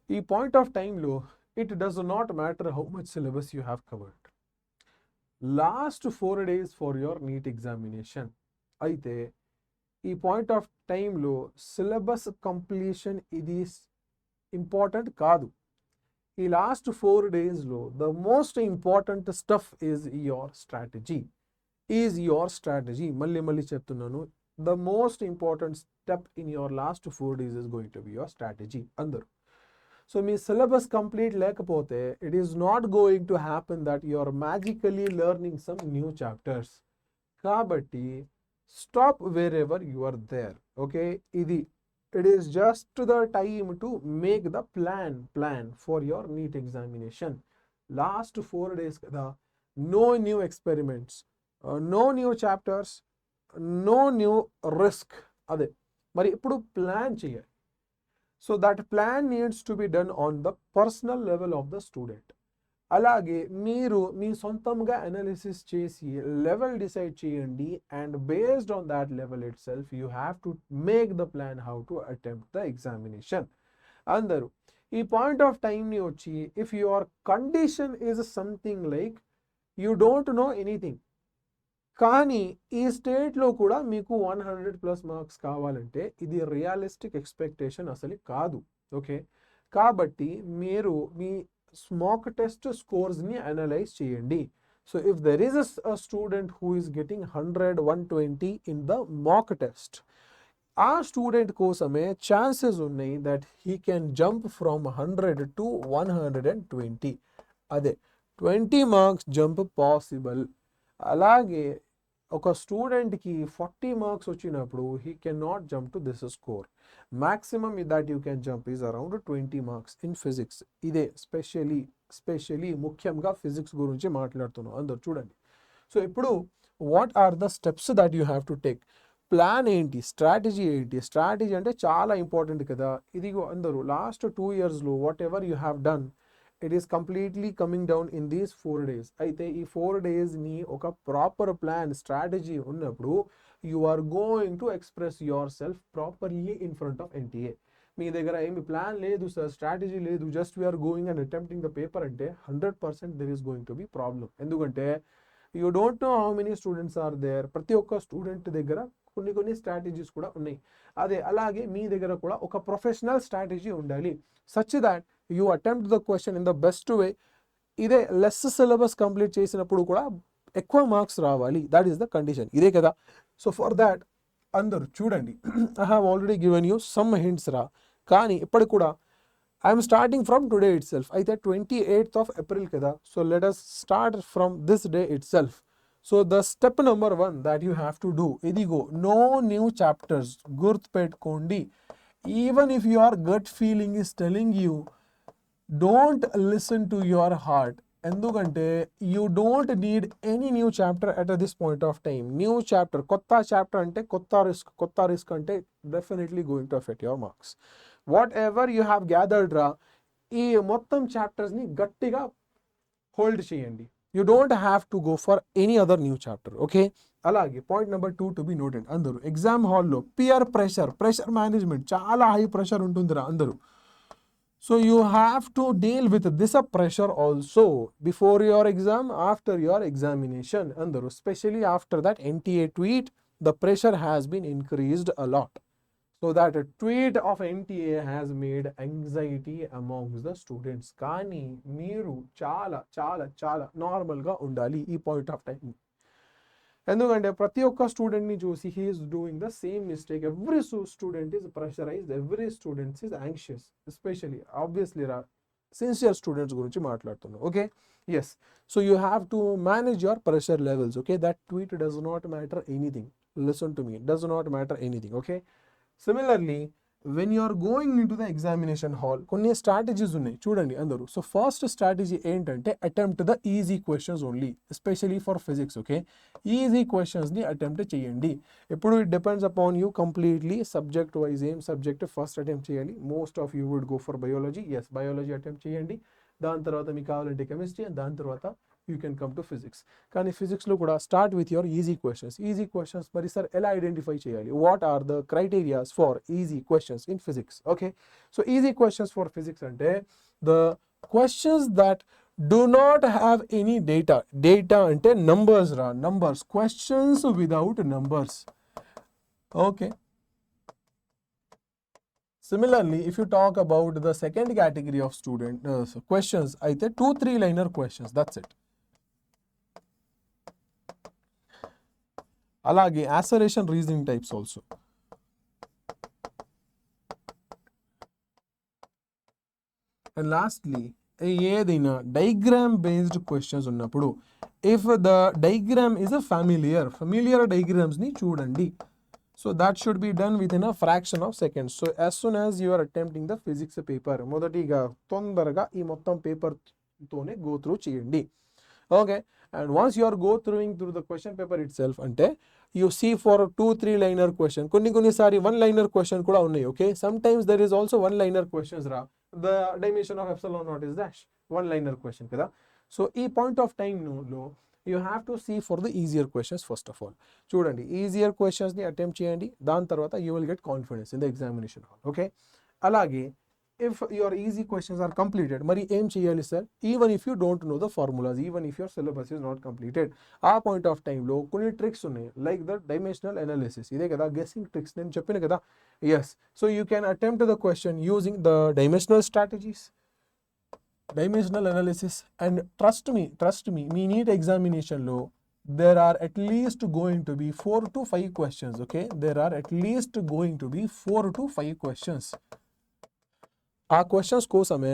ఈ point of టైంలో it does not matter how much syllabus you have covered. Last 4 days for your NEET examination. అయితే ఈ point of టైంలో syllabus completion ఇది important కాదు. ఈ లాస్ట్ 4 daysలో the most important stuff is your strategy. మళ్ళీ చెప్తున్నాను, the most important step in your last 4 days is going to be your strategy. అందరూ సో మీ సిలబస్ కంప్లీట్ లేకపోతే it is not going to happen that you are magically learning some new chapters. కాబట్టి stop wherever you are there. Okay, ఇది it is just the time to make the plan for your NEET examination. Last 4 days kada, no new experiments, no new chapters, no new risk. Ade మరి ఇప్పుడు plan చేయాలి. So that plan needs to be done on the personal level of the student. అలాగే మీరు మీ సొంతంగా analysis చేసి level decide చేయండి, and based on that level it self you have to make the plan how to attempt the examination. అందరూ ఈ point of టైంని వచ్చి if your condition is something like you don't know anything, కానీ ఈ స్టేట్లో కూడా మీకు 100+ మార్క్స్ కావాలంటే ఇది రియలిస్టిక్ ఎక్స్పెక్టేషన్ అసలు కాదు. ఓకే, కాబట్టి మీరు మీ స్మాక్ టెస్ట్ స్కోర్స్ని అనలైజ్ చేయండి. So if there is a student who is getting 100, 120 in the mock test, ఆ స్టూడెంట్ కోసమే ఛాన్సెస్ ఉన్నాయి that he can jump from 100 to 120. అదే 20 మార్క్స్ జంప్ పాసిబుల్. అలాగే ఒక స్టూడెంట్కి 40 మార్క్స్ వచ్చినప్పుడు he can not jump to this score. maximum that you can jump is around 20 marks in physics. ఇదే specially ముఖ్యంగా ఫిజిక్స్ గురించి మాట్లాడుతున్నాం. అందరు చూడండి. సో ఇప్పుడు what are the steps that you have to take? Plan ఏంటి, strategy ఏంటి? Strategy అంటే చాలా ఇంపార్టెంట్ కదా. ఇదిగో అందరూ లాస్ట్ 2 yearsలో whatever you have done, it is completely coming down in these 4 days. అయితే ఈ 4 daysని ఒక ప్రాపర్ ప్లాన్ స్ట్రాటజీ ఉన్నప్పుడు you are going to express yourself properly in front of NTA. మీ దగ్గర ఏమి ప్లాన్ లేదు సార్, స్ట్రాటజీ లేదు, just we're going and attempting the paper అంటే 100% there is going to be problem. ఎందుకంటే you don't know how many students are there. ప్రతి ఒక్క student దగ్గర కొన్ని స్ట్రాటజీస్ కూడా ఉన్నాయి. అలాగే మీ దగ్గర కూడా ఒక ప్రొఫెషనల్ స్ట్రాటజీ ఉండాలి, such that you attempt the question in the best way. ఇదే లెస్ సిలబస్ కంప్లీట్ చేసినప్పుడు కూడా ఎక్కువ మార్క్స్ రావాలి. That is the condition. ఇదే కదా. సో ఫర్ దాట్ అందరూ చూడండి, I have already given you some hints రా. కానీ ఇప్పటికి కూడా I'm starting from today it self. అయితే 28th April కదా. So let us start from this day it self. So the step number 1 that you have to do, ఇదిగో no new chapters. గుర్తుపెట్టుకోండి, even if your gut feeling is telling you, don't listen to your heart. ఎందుకంటే you don't need any new chapter at this point of time. New chapter, కొత్త chapter అంటే కొత్త risk అంటే definitely going to affect your marks. Whatever you have gathered రా, ఈ మొత్తం చాప్టర్స్ని గట్టిగా హోల్డ్ చేయండి. You don't have to go for any other new chapter. Okay, అలాగే point number 2 to be noted. అందరూ ఎగ్జామ్ హాల్లో పియర్ ప్రెషర్ మేనేజ్మెంట్, చాలా హై ప్రెషర్ ఉంటుందిరా అందరూ. So you have to deal with this pressure also before your exam, after your examination. Andaru, especially after that NTA tweet, the pressure has been increased a lot. So that a tweet of NTA has made anxiety amongst the students. Kani meeru chala normal ga undali ee point of time. ఎందుకంటే ప్రతి ఒక్క స్టూడెంట్ని చూసి he is doing the same mistake. Every student is pressurised, every students is anxious, especially obviously sincere students గురించి మాట్లాడుతున్నాం. Okay, yes. So you have to manage your pressure levels. Okay, that tweet does not matter anything. Listen to me, does not matter anything. Okay, similarly when you are going in to the examination hall కొన్ని strategies ఉన్నాయి చూడండి అందరూ. So first strategy ఏంటంటే attempt the easy questions only, especially for physics. Okay, easy క్వశ్చన్స్ని attempt చేయండి. ఇప్పుడు it depends upon you completely. Subject wise ఏం subject first attempt చేయాలి. Most of you would go for biology. Yes, biology attempt చేయండి. దాని తర్వాత మీకు కావాలంటే కెమిస్ట్రీ, దాని తర్వాత you can come to physics. కానీ ఫిజిక్స్లో కూడా start with your easy questions. Easy questions మరి సార్ ఎలా ఐడెంటిఫై చేయాలి? What are the criterias for easy questions in physics? Okay, so easy questions for physics అంటే the questions that do not have any data. Data ante numbers ra, numbers, questions without numbers. Okay, similarly if you talk about the second category of student questions aithe 2-3 liner questions, that's it. alage assertion reasoning types also. And lastly, ఏదైనా diagram based questions ఉన్నప్పుడు if the diagram is a familiar డయాగ్రామ్స్ని చూడండి. So that should be done within a fraction of seconds. So as soon as you are attempting the physics paper, మొదటిగా తొందరగా ఈ మొత్తం పేపర్తోనే go through చేయండి. Okay, and once you are go through the question paper itself అంటే you see for 2-3 liner question, కొన్నిసారి 1 liner question కూడా ఉన్నాయి. Okay, sometimes there is also 1 liner questions రా. The dimension of epsilon naught is dash, 1 liner question kada. So ee point of time lo you have to see for the easier questions first of all. Chudandi, easier questions ni attempt cheyandi, dan tarvata you will get confidence in the examination hall. Okay, alage if your easy questions are completed, mari em cheyali sir, even if you don't know the formulas, even if your syllabus is not completed, ఆ point of time లో కొన్ని tricks ఉన్నాయి, like the dimensional analysis. ఇదే కదా guessing tricks నేను చెప్పిన కదా. Yes, so you can attempt the question using the dimensional strategies, dimensional analysis, and trust me, me NEET examination లో there are at least going to be 4 to 5 questions. Okay, there are at least going to be 4 to 5 questions. ఆ questions కోసమే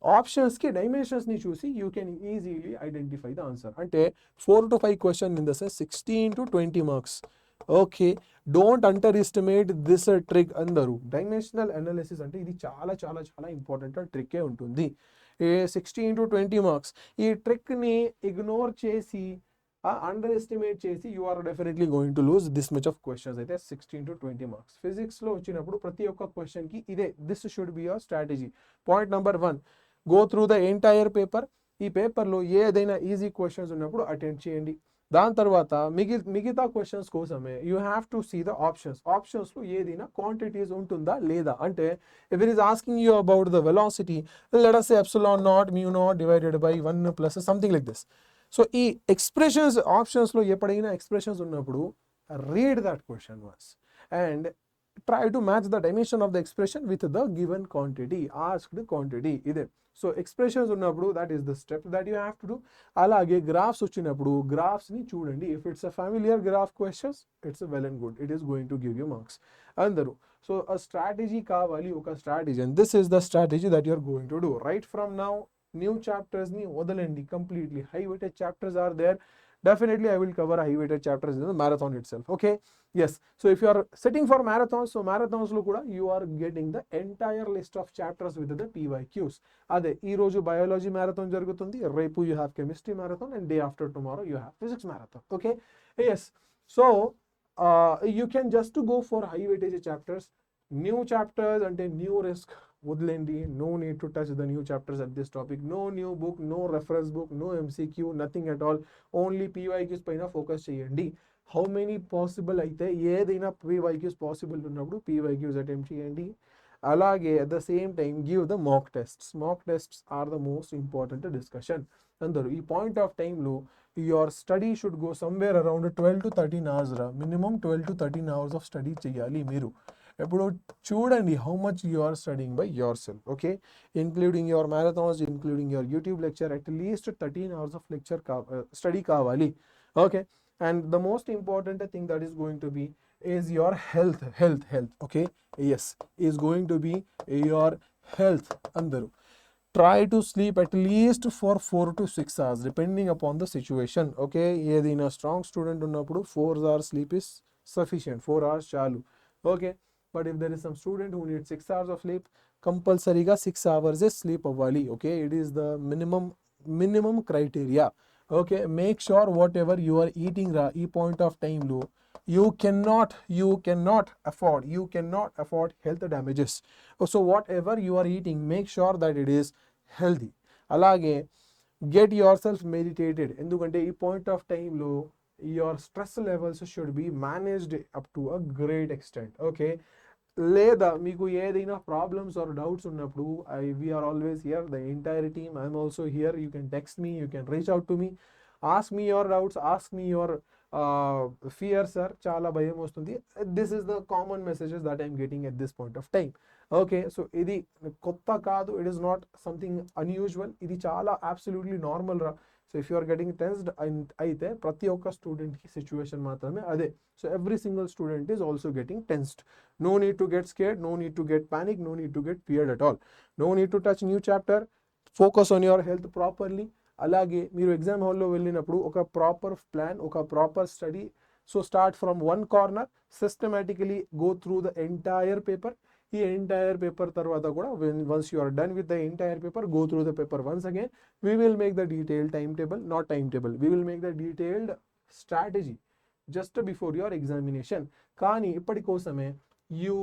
ఆప్షన్స్కి డైమెన్షన్స్ని చూసి you can easily identify the answer. అంటే 4 to 5 question in the sense 16 to 20 marks. Okay, don't under estimate this trick. అందరూ dimensional analysis అంటే ఇది చాలా చాలా చాలా ఇంపార్టెంట్ ట్రిక్కే ఉంటుంది. 16 to 20 మార్క్స్. ఈ ట్రిక్ని ఇగ్నోర్ చేసి అండర్ ఎస్టిమేట్ చేసి you are definitely going to lose this much of questions. అయితే 16 to 20 మార్క్స్ ఫిజిక్స్లో వచ్చినప్పుడు ప్రతి ఒక్క క్వశ్చన్కి ఇదే, this should be your strategy. Point number 1, go through the entire paper. ఈ పేపర్లో ఏదైనా ఈజీ క్వశ్చన్స్ ఉన్నప్పుడు అటెంప్ట్ చేయండి. దాని తర్వాత మిగతా క్వశ్చన్స్ కోసమే you have to see the options. ఆప్షన్స్లో ఏదైనా క్వాంటిటీస్ ఉంటుందా లేదా అంటే if it is asking you about the velocity, let us say epsilon naught mu naught divided by 1 plus something like this. So ఈ ఎక్స్ప్రెషన్స్ ఆప్షన్స్లో ఎప్పుడైనా expressions ఉన్నప్పుడు read that question once and try to match the dimension of the expression with the given quantity, asked quantity. ఇదే so expressions ఉన్నప్పుడు that is the step that you have to do. అలాగే graphs వచ్చినప్పుడు గ్రాఫ్స్ని చూడండి. If it's a familiar graph questions it's well and good, it is going to give you marks. అందరూ so a strategy కావాలి, ఒక strategy, and this is the strategy that you are going to do right from now. New chapters ni వదలండి completely. High weighted chapters are there. Definitely I will cover high weighted chapters in the marathon itself. Okay, yes, so if you are sitting for marathons, so marathons lo kuda you are getting the entire list of chapters with the PYQs. Ade ee roju biology marathon jarugutundi, repu you have chemistry marathon, and day after tomorrow you have physics marathon. Okay, yes, so you can just go for high weightage chapters. New chapters ante new risk వదిలేండి. No need to touch the new chapters at this topic. No new book, no reference book, no MCQ, nothing at all. Only PYQs పైన focus చేయండి. How many possible అయితే ఏదైనా PYQs possible ఉన్నప్పుడు PYQs attempt చేయండి. అలాగే at the same time give the mock tests. Mock tests are the most important discussion. అందరూ ఈ point of టైంలో your study should go somewhere around 12 to 13 hours రా. Minimum 12 to 13 hours of study చేయాలి మీరు. ఎప్పుడు చూడండి how much you are studying by yourself. Okay, including your marathons, including your YouTube lecture, at least 13 hours of lecture study కావాలి. Okay, and the most important thing that is going to be is your health. Okay, yes, is going to be your health. అందరూ try to sleep at least for 4 to 6 hours depending upon the situation. Okay, ఏదైనా strong student ఉన్నప్పుడు 4 hours sleep is sufficient, 4 hours చాలు. Okay, but if there is some student who needs 6 hours of sleep, కంపల్సరీగా 6 hours sleep అవ్వాలి. Okay, it is the minimum criteria. Okay, make sure whatever you are eating రా ఈ point of టైంలో you cannot afford health damages. So whatever you are eating, make sure that it is healthy. అలాగే get yourself meditated. ఎందుకంటే ఈ point of టైంలో your stress levels should be managed up to a great extent. Okay, లేదా మీకు ఏదైనా problems or doubts ఉన్నప్పుడు we're always here, the entire team, I'm also here. You can text me, you can reach out to me, ask me your doubts, ask me your fear. Sir చాలా భయం వస్తుంది, this is the common messages that I'm getting at this point of time. Okay, so ఇది కొత్త కాదు, it is not something unusual, ఇది చాలా absolutely normal రా. So if you are getting tensed అయితే ప్రతి ఒక్క స్టూడెంట్కి సిచ్యువేషన్ మాత్రమే అదే. So every single student is also getting tensed. No need to get scared, no need to get panic, no need to get feared at all. No need to touch new chapter. Focus on your health properly. అలాగే మీరు exam హాల్లో వెళ్ళినప్పుడు ఒక proper plan, ఒక proper study. So start from one corner, systematically go through the entire paper. ఈ entire paper తర్వాత కూడా once you are done with the entire paper, go through the paper once again. We will make the detailed time table, not time table, we will make the detailed strategy just before your examination. కానీ ఇప్పటికోసమే you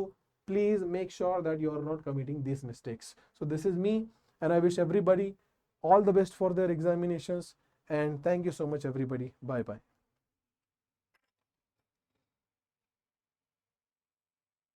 please make sure that you are not committing these mistakes. So this is me, and I wish everybody all the best for their examinations, and thank you so much everybody. Bye bye.